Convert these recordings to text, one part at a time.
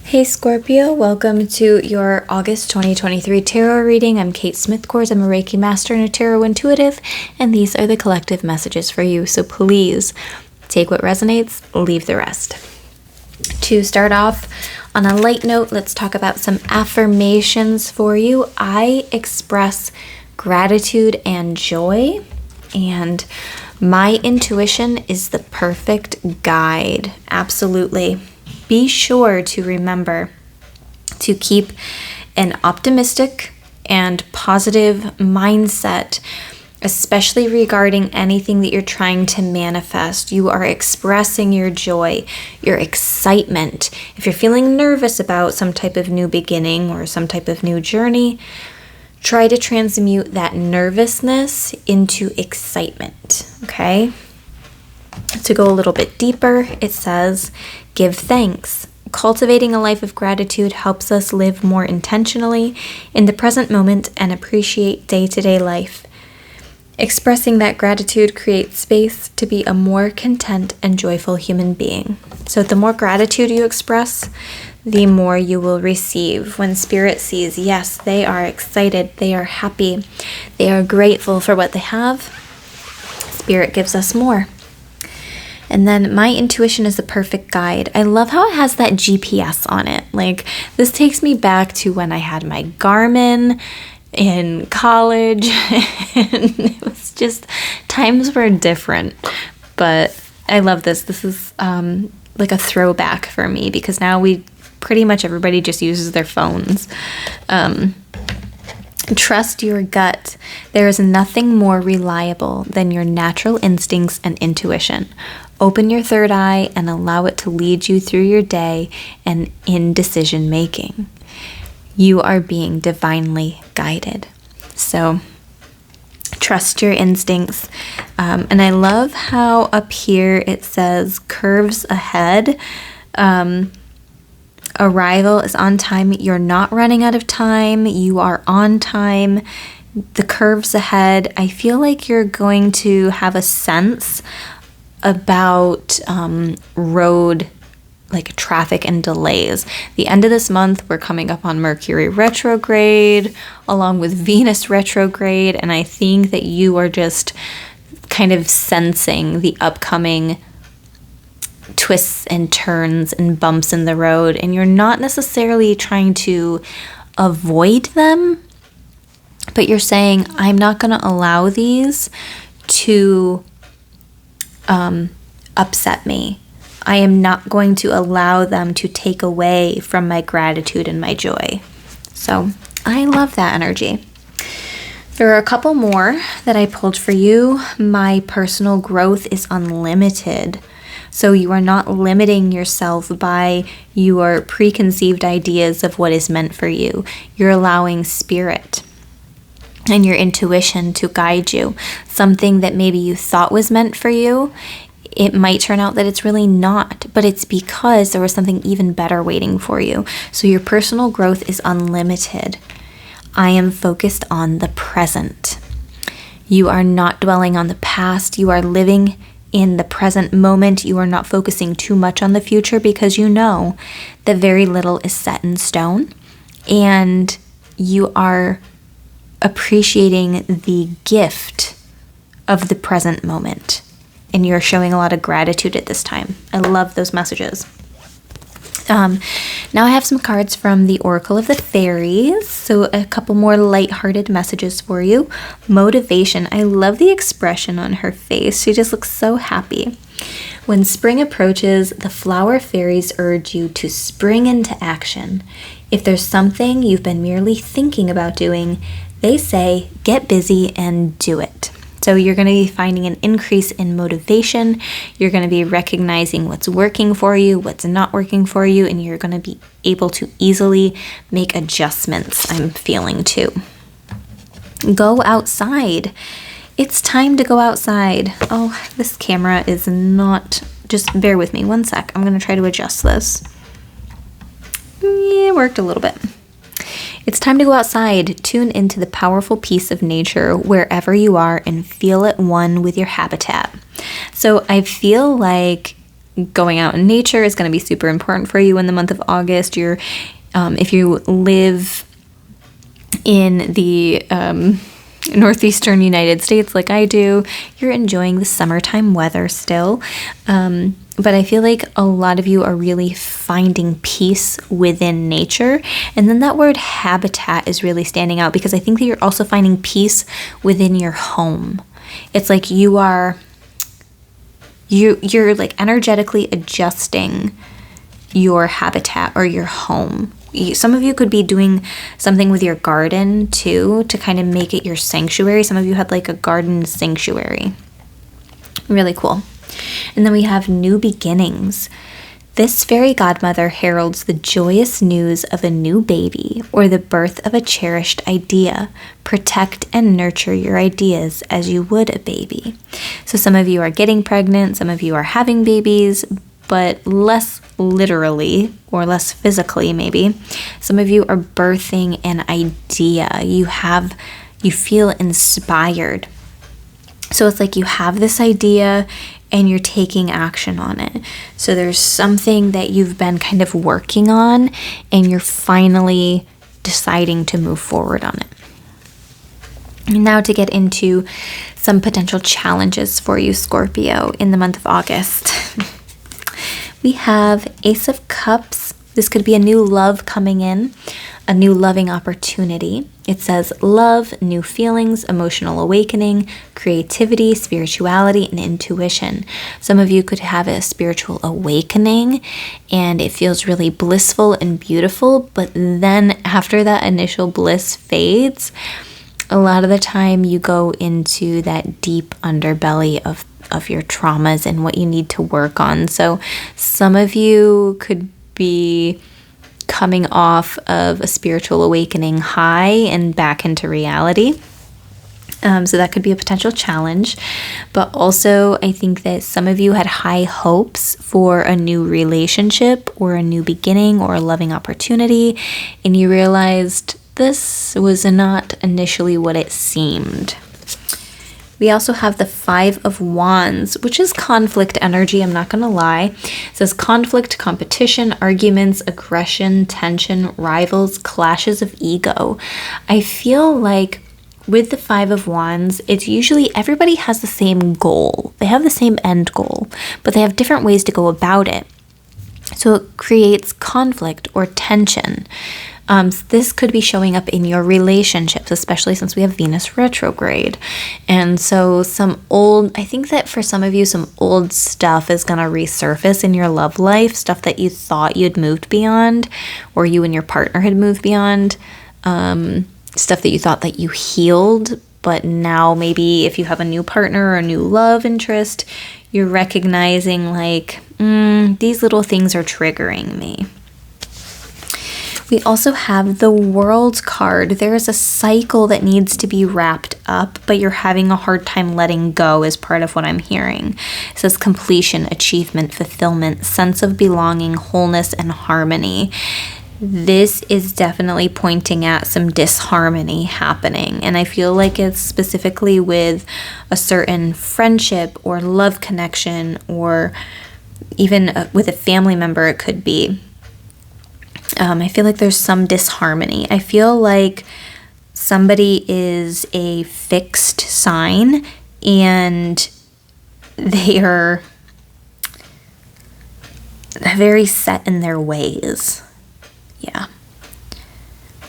Hey Scorpio, welcome to your August 2023 tarot reading. I'm Kate Smith-Kors. I'm a Reiki Master and a Tarot Intuitive, and these are the collective messages for you. So please take what resonates, leave the rest. To start off on a light note, let's talk about some affirmations for you. I express gratitude and joy, and my intuition is the perfect guide. Absolutely. Be sure to remember to keep an optimistic and positive mindset, especially regarding anything that you're trying to manifest. You are expressing your joy, your excitement. If you're feeling nervous about some type of new beginning or some type of new journey, try to transmute that nervousness into excitement, okay? To go a little bit deeper, it says, give thanks. Cultivating a life of gratitude helps us live more intentionally in the present moment and appreciate day-to-day life. Expressing that gratitude creates space to be a more content and joyful human being. So the more gratitude you express, the more you will receive. When Spirit sees, yes, they are excited, they are happy, they are grateful for what they have, Spirit gives us more. And then my intuition is the perfect guide. I love how it has that GPS on it. Like, this takes me back to when I had my Garmin in college. And it was just, times were different. But I love this. This is like a throwback for me because now pretty much everybody just uses their phones. Trust your gut. There is nothing more reliable than your natural instincts and intuition. Open your third eye and allow it to lead you through your day and in decision making. You are being divinely guided. So trust your instincts. And I love how up here it says curves ahead. Arrival is on time. You're not running out of time. You are on time. The curves ahead. I feel like you're going to have a sense about road, like traffic and delays. The end of this month, we're coming up on Mercury retrograde, along with Venus retrograde, and I think that you are just kind of sensing the upcoming twists and turns and bumps in the road, and you're not necessarily trying to avoid them, but you're saying, I'm not going to allow these to upset me. I am not going to allow them to take away from my gratitude and my joy. So I love that energy. There are a couple more that I pulled for you. My personal growth is unlimited. So you are not limiting yourself by your preconceived ideas of what is meant for you. You're allowing Spirit and your intuition to guide you. Something that maybe you thought was meant for you, it might turn out that it's really not, but it's because there was something even better waiting for you. So your personal growth is unlimited. I am focused on the present. You are not dwelling on the past. You are living in the present moment. You are not focusing too much on the future because you know that very little is set in stone, and you are appreciating the gift of the present moment, and you're showing a lot of gratitude at this time. I love those messages. Now I have some cards from the Oracle of the Fairies, so a couple more lighthearted messages for you. Motivation. I love the expression on her face. She just looks so happy. When spring approaches, the flower fairies urge you to spring into action. If there's something you've been merely thinking about doing, they say, get busy and do it. So you're going to be finding an increase in motivation. You're going to be recognizing what's working for you, what's not working for you, and you're going to be able to easily make adjustments, I'm feeling too. Go outside. It's time to go outside. Oh, this camera is not, just bear with me one sec. I'm going to try to adjust this. Yeah, it worked a little bit. It's time to go outside, tune into the powerful peace of nature wherever you are, and feel at one with your habitat. So I feel like going out in nature is going to be super important for you in the month of August. If you live in the northeastern United States like I do, you're enjoying the summertime weather still. But I feel like a lot of you are really finding peace within nature. And then that word habitat is really standing out because I think that you're also finding peace within your home. It's like you're like energetically adjusting your habitat or your home. Some of you could be doing something with your garden too to kind of make it your sanctuary. Some of you had like a garden sanctuary. Really cool. And then we have new beginnings. This fairy godmother heralds the joyous news of a new baby or the birth of a cherished idea. Protect and nurture your ideas as you would a baby. So some of you are getting pregnant, some of you are having babies, but less literally or less physically maybe. Some of you are birthing an idea. You feel inspired. So it's like you have this idea and you're taking action on it. So there's something that you've been kind of working on and you're finally deciding to move forward on it. And now to get into some potential challenges for you, Scorpio, in the month of August. We have Ace of Cups. This could be a new love coming in, a new loving opportunity. It says love, new feelings, emotional awakening, creativity, spirituality, and intuition. Some of you could have a spiritual awakening and it feels really blissful and beautiful, but then after that initial bliss fades, a lot of the time you go into that deep underbelly of your traumas and what you need to work on. So some of you could be coming off of a spiritual awakening high and back into reality. So that could be a potential challenge. But also, I think that some of you had high hopes for a new relationship or a new beginning or a loving opportunity, and you realized this was not initially what it seemed. We also have the Five of Wands, which is conflict energy, I'm not going to lie. It says conflict, competition, arguments, aggression, tension, rivals, clashes of ego. I feel like with the Five of Wands, it's usually everybody has the same goal. They have the same end goal, but they have different ways to go about it. So it creates conflict or tension. This could be showing up in your relationships, especially since we have Venus retrograde. And so I think that for some of you, some old stuff is going to resurface in your love life, stuff that you thought you'd moved beyond, or you and your partner had moved beyond, stuff that you thought that you healed, but now maybe if you have a new partner or a new love interest, you're recognizing like, these little things are triggering me. We also have the World card. There is a cycle that needs to be wrapped up, but you're having a hard time letting go is part of what I'm hearing. It says completion, achievement, fulfillment, sense of belonging, wholeness, and harmony. This is definitely pointing at some disharmony happening, and I feel like it's specifically with a certain friendship or love connection, or even with a family member it could be. I feel like there's some disharmony. I feel like somebody is a fixed sign and they are very set in their ways. Yeah.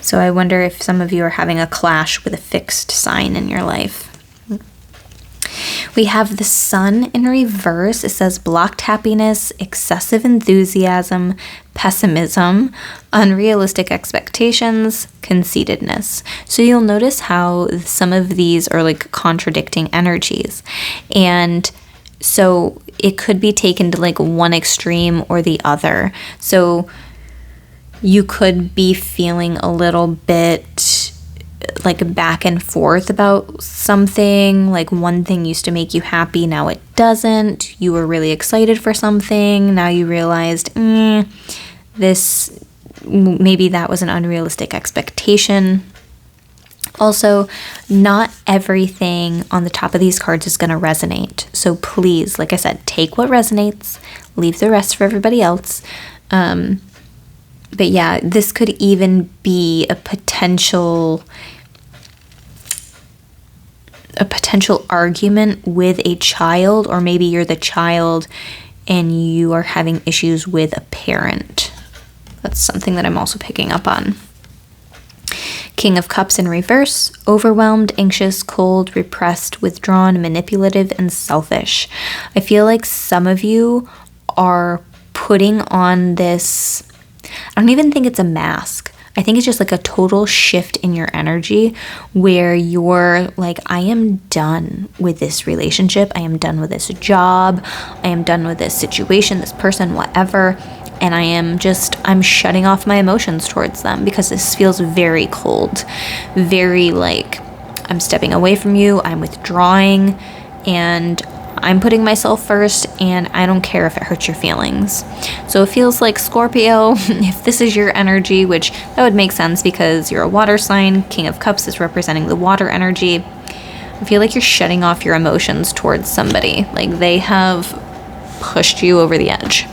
So I wonder if some of you are having a clash with a fixed sign in your life. We have the Sun in reverse. It says blocked happiness, excessive enthusiasm, pessimism, unrealistic expectations, conceitedness. So you'll notice how some of these are like contradicting energies. And so it could be taken to like one extreme or the other. So you could be feeling a little bit like back and forth about something. Like one thing used to make you happy, now it doesn't. You were really excited for something, now you realized this, maybe that was an unrealistic expectation. Also, not everything on the top of these cards is going to resonate. So please, like I said, take what resonates, leave the rest for everybody else. But yeah, this could even be a potential argument with a child, or maybe you're the child and you are having issues with a parent. That's something that I'm also picking up on. King of Cups in reverse, overwhelmed, anxious, cold, repressed, withdrawn, manipulative, and selfish. I feel like some of you are putting on this, I don't even think it's a mask. I think it's just like a total shift in your energy where you're like, I am done with this relationship. I am done with this job. I am done with this situation, this person, whatever. And I'm shutting off my emotions towards them because this feels very cold, very like I'm stepping away from you. I'm withdrawing and I'm putting myself first, and I don't care if it hurts your feelings. So it feels like Scorpio, if this is your energy, which that would make sense because you're a water sign, King of Cups is representing the water energy. I feel like you're shutting off your emotions towards somebody. Like they have pushed you over the edge.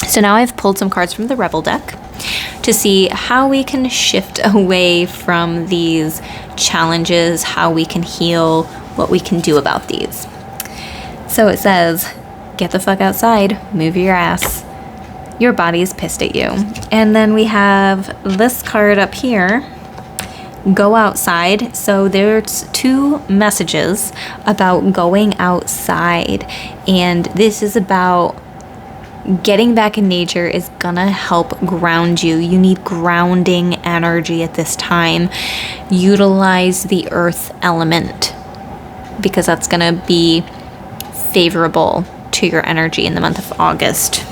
So now I've pulled some cards from the Rebel deck to see how we can shift away from these challenges, how we can heal, what we can do about these. So it says, get the fuck outside, move your ass. Your body's pissed at you. And then we have this card up here, go outside. So there's two messages about going outside. And this is about getting back in nature is gonna help ground you. You need grounding energy at this time. Utilize the earth element because that's gonna be favorable to your energy in the month of August.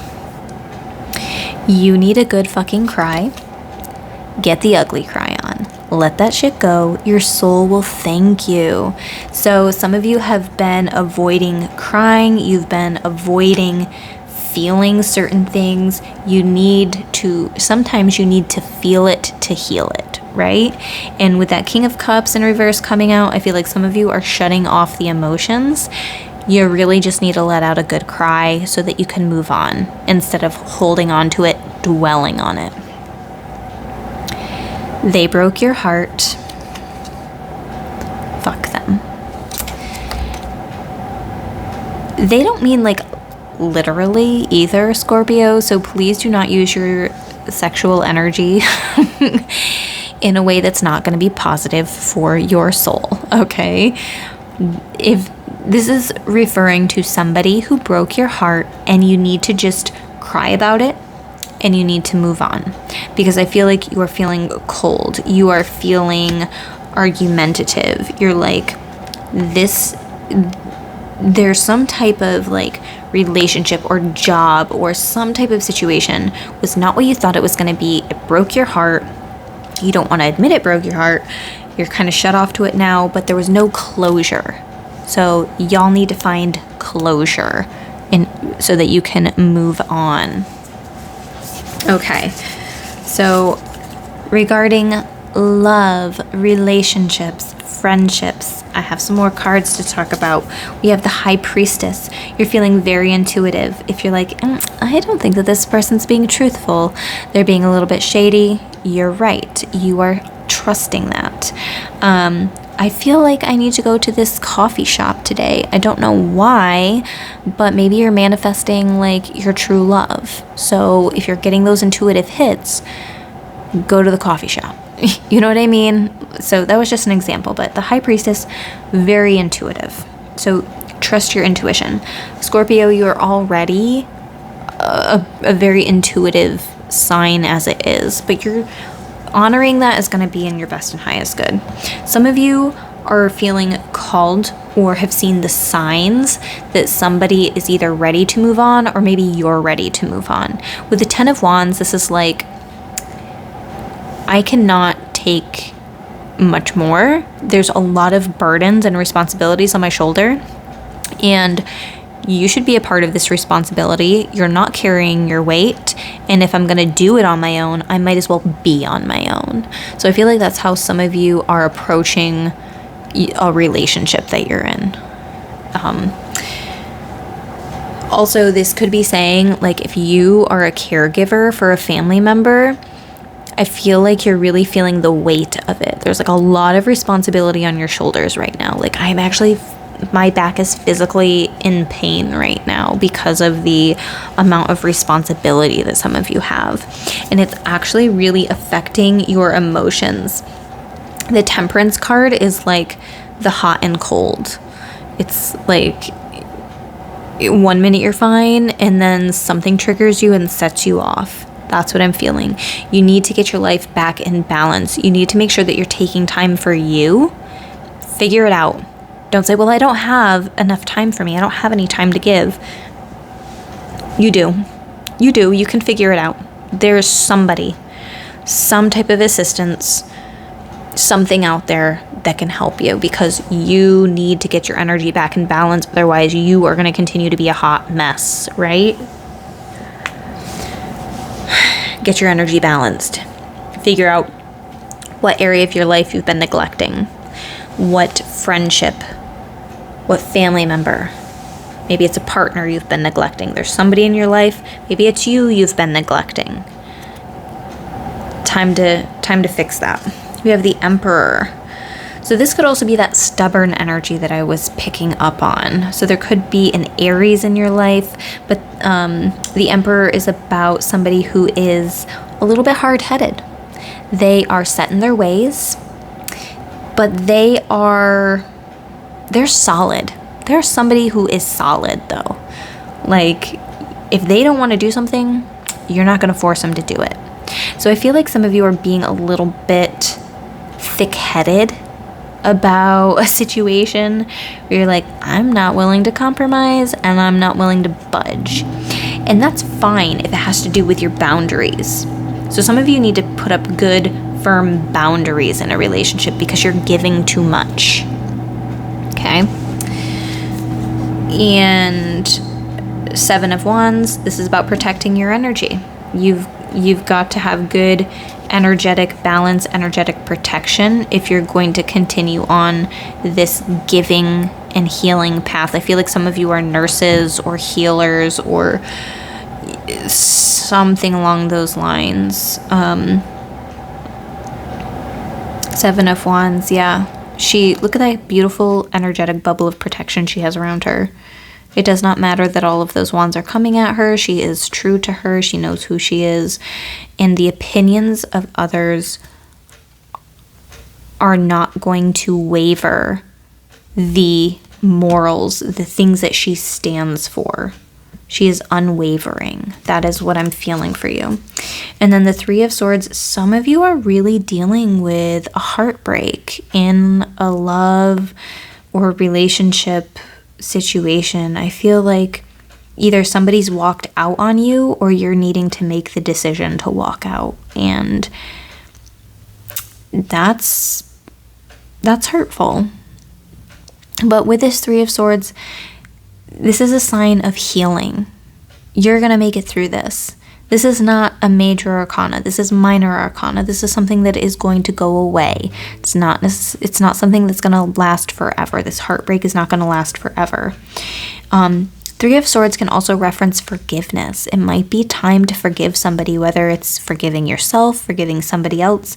You need a good fucking cry. Get the ugly cry on. Let that shit go. Your soul will thank you. So some of you have been avoiding crying. You've been avoiding feeling certain things. Sometimes you need to feel it to heal it, right? And with that King of Cups in reverse coming out, I feel like some of you are shutting off the emotions. You really just need to let out a good cry so that you can move on instead of holding on to it, dwelling on it. They broke your heart. Fuck them. They don't mean like literally either, Scorpio, so please do not use your sexual energy in a way that's not going to be positive for your soul, okay? If this is referring to somebody who broke your heart and you need to just cry about it and you need to move on, because I feel like you are feeling cold, you are feeling argumentative, you're like there's some type of like relationship or job or some type of situation was not what you thought it was going to be. It broke your heart. You don't want to admit it broke your heart. You're kind of shut off to it now, but there was no closure. So y'all need to find closure so that you can move on. Okay. So regarding love, relationships, friendships, I have some more cards to talk about. We have the High Priestess. You're feeling very intuitive. If you're like, I don't think that this person's being truthful, they're being a little bit shady, you're right. You are trusting that. I feel like I need to go to this coffee shop today. I don't know why, but maybe you're manifesting like your true love. So if you're getting those intuitive hits, go to the coffee shop. You know what I mean? So that was just an example, but the High Priestess, very intuitive. So trust your intuition. Scorpio, you're already a very intuitive sign as it is, but you're honoring that is going to be in your best and highest good. Some of you are feeling called or have seen the signs that somebody is either ready to move on or maybe you're ready to move on. With the Ten of Wands, this is like, I cannot take much more. There's a lot of burdens and responsibilities on my shoulder, and you should be a part of this responsibility. You're not carrying your weight, and if I'm going to do it on my own, I might as well be on my own. So I feel like that's how some of you are approaching a relationship that you're in. Also, this could be saying, like, if you are a caregiver for a family member, I feel like you're really feeling the weight of it. There's like a lot of responsibility on your shoulders right now. Like, my back is physically in pain right now because of the amount of responsibility that some of you have. And it's actually really affecting your emotions. The Temperance card is like the hot and cold. It's like 1 minute you're fine, and then something triggers you and sets you off. That's what I'm feeling. You need to get your life back in balance. You need to make sure that you're taking time for you. Figure it out. Don't say, well, I don't have enough time for me. I don't have any time to give. You do. You do. You can figure it out. There's somebody, some type of assistance, something out there that can help you, because you need to get your energy back in balance. Otherwise, you are going to continue to be a hot mess, right? Get your energy balanced. Figure out what area of your life you've been neglecting. What friendship, what family member. Maybe it's a partner you've been neglecting. There's somebody in your life. Maybe it's you've been neglecting. Time to fix that. We have the Emperor. So this could also be that stubborn energy that I was picking up on. So there could be an Aries in your life, but the Emperor is about somebody who is a little bit hard-headed. They are set in their ways, but they're solid. They're somebody who is solid, though. Like, if they don't want to do something, you're not going to force them to do it. So I feel like some of you are being a little bit thick-headed about a situation where you're like, I'm not willing to compromise and I'm not willing to budge. And that's fine if it has to do with your boundaries. So some of you need to put up good, firm boundaries in a relationship because you're giving too much. Okay? And Seven of Wands, this is about protecting your energy. You've got to have good energetic balance, energetic protection if you're going to continue on this giving and healing path. I feel like some of you are nurses or healers or something along those lines. Seven of Wands, yeah. Look at that beautiful energetic bubble of protection she has around her. It does not matter that all of those wands are coming at her. She is true to her. She knows who she is. And the opinions of others are not going to waver the morals, the things that she stands for. She is unwavering. That is what I'm feeling for you. And then the Three of Swords, some of you are really dealing with a heartbreak in a love or relationship situation. I feel like either somebody's walked out on you or you're needing to make the decision to walk out. And that's hurtful. But with this Three of Swords, this is a sign of healing. You're going to make it through this. This is not a major arcana. This is minor arcana. This is something that is going to go away. It's not something that's going to last forever. This heartbreak is not going to last forever. Three of Swords can also reference forgiveness. It might be time to forgive somebody, whether it's forgiving yourself, forgiving somebody else.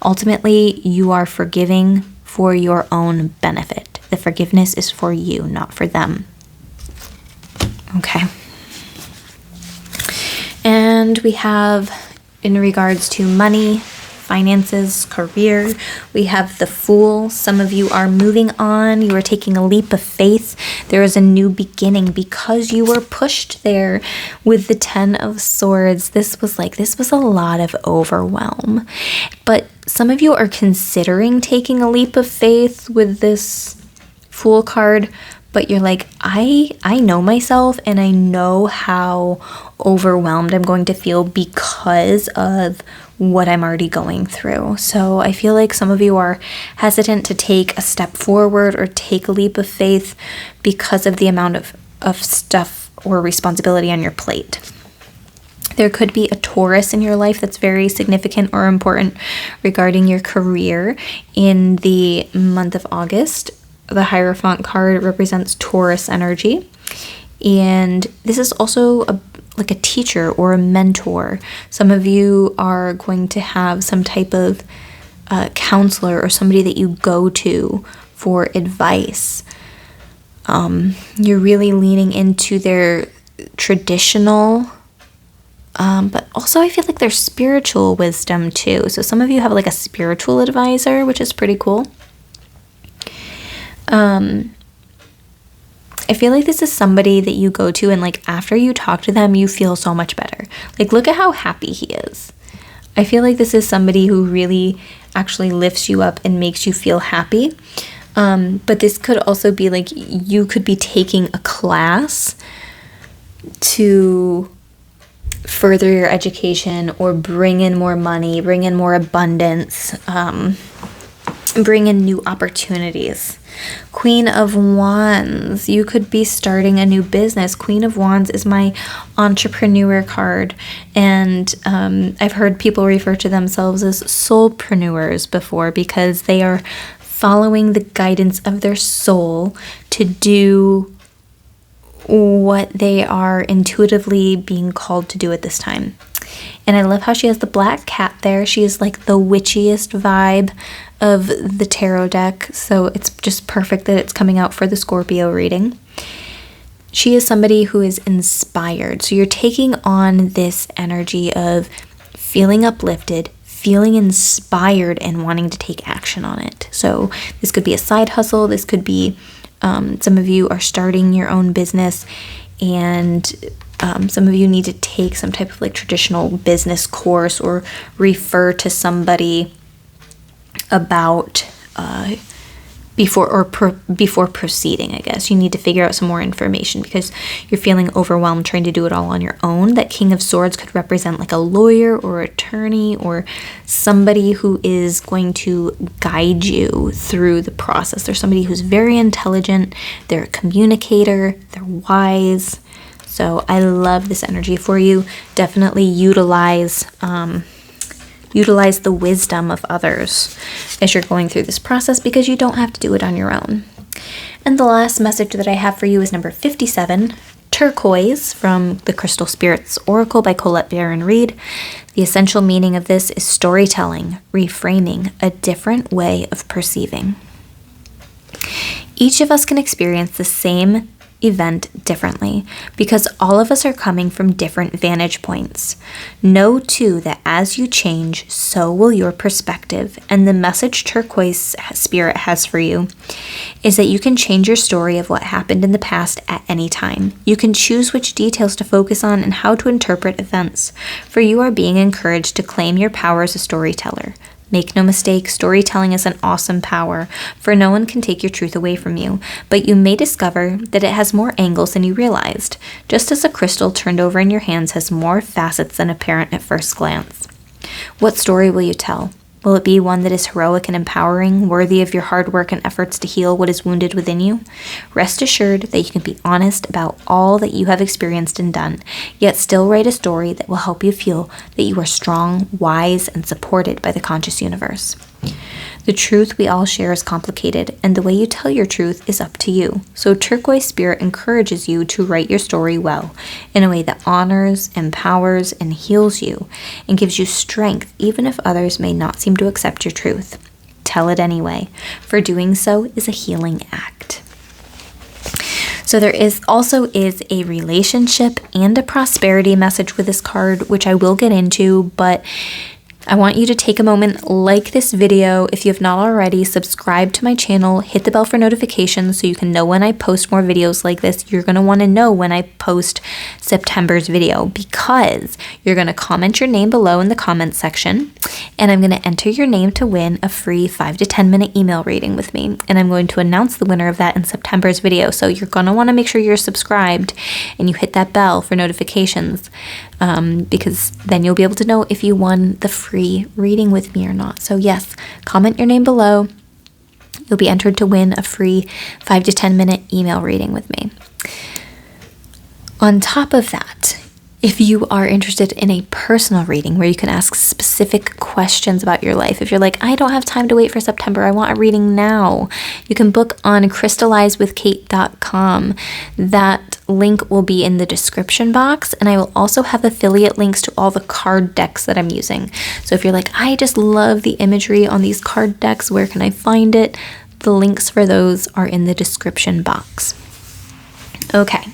Ultimately, you are forgiving for your own benefit. The forgiveness is for you, not for them. Okay. And we have, in regards to money, finances, career, we have the Fool. Some of you are moving on. You are taking a leap of faith. There is a new beginning because you were pushed there with the Ten of Swords. This was a lot of overwhelm. But some of you are considering taking a leap of faith with this Fool card. But you're like, I know myself and I know how overwhelmed I'm going to feel because of what I'm already going through. So I feel like some of you are hesitant to take a step forward or take a leap of faith because of the amount of stuff or responsibility on your plate. There could be a Taurus in your life that's very significant or important regarding your career in the month of August. The Hierophant card represents Taurus energy. And this is also like a teacher or a mentor. Some of you are going to have some type of counselor or somebody that you go to for advice. You're really leaning into their traditional, but also I feel like there's spiritual wisdom too. So some of you have like a spiritual advisor, which is pretty cool. I feel like this is somebody that you go to and like after you talk to them, you feel so much better. Like look at how happy he is. I feel like this is somebody who really actually lifts you up and makes you feel happy. But this could also be like you could be taking a class to further your education or bring in more money, bring in more abundance, bring in new opportunities. Queen of Wands, you could be starting a new business. Queen of Wands is my entrepreneur card, and I've heard people refer to themselves as soulpreneurs before because they are following the guidance of their soul to do what they are intuitively being called to do at this time. And I love how she has the black cat there. She is like the witchiest vibe of the tarot deck. So it's just perfect that it's coming out for the Scorpio reading. She is somebody who is inspired. So you're taking on this energy of feeling uplifted, feeling inspired, and wanting to take action on it. So this could be a side hustle. This could be some of you are starting your own business, and some of you need to take some type of like traditional business course or refer to somebody about before proceeding. I guess you need to figure out some more information because you're feeling overwhelmed trying to do it all on your own. That King of Swords could represent like a lawyer or attorney or somebody who is going to guide you through the process. There's somebody who's very intelligent, they're a communicator, they're wise. So I love this energy for you. Definitely utilize the wisdom of others as you're going through this process because you don't have to do it on your own. And the last message that I have for you is number 57, Turquoise, from the Crystal Spirits Oracle by Colette Baron Reed. The essential meaning of this is storytelling, reframing, a different way of perceiving. Each of us can experience the same event differently because all of us are coming from different vantage points. Know too that as you change, so will your perspective. And the message Turquoise Spirit has for you is that you can change your story of what happened in the past at any time. You can choose which details to focus on and how to interpret events, for you are being encouraged to claim your power as a storyteller. Make no mistake, storytelling is an awesome power, for no one can take your truth away from you, but you may discover that it has more angles than you realized, just as a crystal turned over in your hands has more facets than apparent at first glance. What story will you tell? Will it be one that is heroic and empowering, worthy of your hard work and efforts to heal what is wounded within you? Rest assured that you can be honest about all that you have experienced and done, yet still write a story that will help you feel that you are strong, wise, and supported by the conscious universe. The truth we all share is complicated, and the way you tell your truth is up to you. So Turquoise Spirit encourages you to write your story well, in a way that honors, empowers, and heals you, and gives you strength even if others may not seem to accept your truth. Tell it anyway, for doing so is a healing act. So there is a relationship and a prosperity message with this card, which I will get into, but I want you to take a moment, like this video. If you have not already, subscribe to my channel, hit the bell for notifications so you can know when I post more videos like this. You're going to want to know when I post September's video because you're going to comment your name below in the comments section, and I'm going to enter your name to win a free 5 to 10 minute email reading with me, and I'm going to announce the winner of that in September's video. So you're going to want to make sure you're subscribed and you hit that bell for notifications, because then you'll be able to know if you won the free reading with me or not. So yes, comment your name below. You'll be entered to win a free 5 to 10 minute email reading with me. On top of that, If you are interested in a personal reading where you can ask specific questions about your life, if you're like, I don't have time to wait for September, I want a reading now, you can book on crystallizewithkate.com. That link will be in the description box, and I will also have affiliate links to all the card decks that I'm using. So if you're like, I just love the imagery on these card decks, where can I find it? The links for those are in the description box. Okay,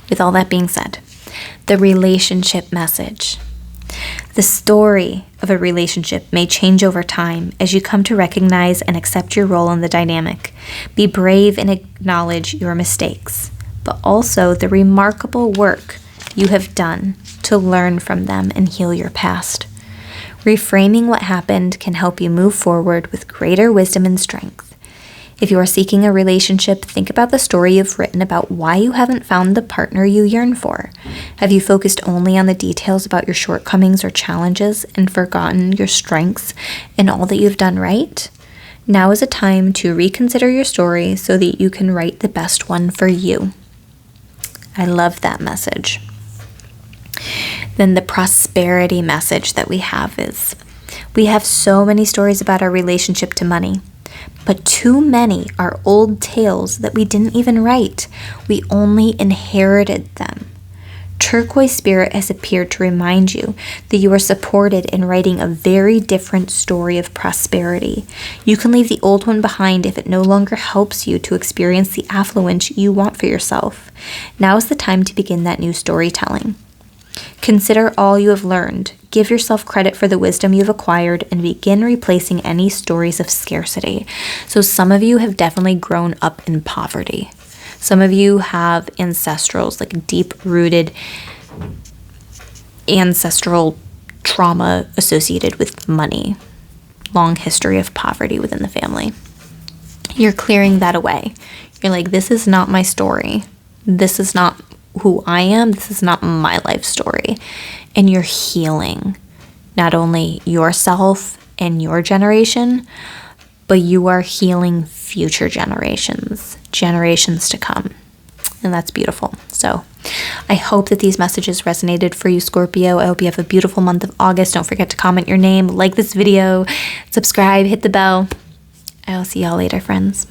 with all that being said, the relationship message. The story of a relationship may change over time as you come to recognize and accept your role in the dynamic. Be brave and acknowledge your mistakes, but also the remarkable work you have done to learn from them and heal your past. Reframing what happened can help you move forward with greater wisdom and strength. If you are seeking a relationship, think about the story you've written about why you haven't found the partner you yearn for. Have you focused only on the details about your shortcomings or challenges and forgotten your strengths and all that you've done right? Now is a time to reconsider your story so that you can write the best one for you. I love that message. Then the prosperity message that we have is, we have so many stories about our relationship to money, but too many are old tales that we didn't even write. We only inherited them. Turquoise Spirit has appeared to remind you that you are supported in writing a very different story of prosperity. You can leave the old one behind if it no longer helps you to experience the affluence you want for yourself. Now is the time to begin that new storytelling. Consider all you have learned. Give yourself credit for the wisdom you've acquired and begin replacing any stories of scarcity. So some of you have definitely grown up in poverty. Some of you have ancestrals, like deep-rooted ancestral trauma associated with money. Long history of poverty within the family. You're clearing that away. You're like, this is not my story. This is not who I am. This is not my life story. And you're healing not only yourself and your generation, but you are healing future generations to come. And that's beautiful. So I hope that these messages resonated for you, Scorpio. I hope you have a beautiful month of August. Don't forget to comment your name, like this video, subscribe, hit the bell. I will see y'all later, friends.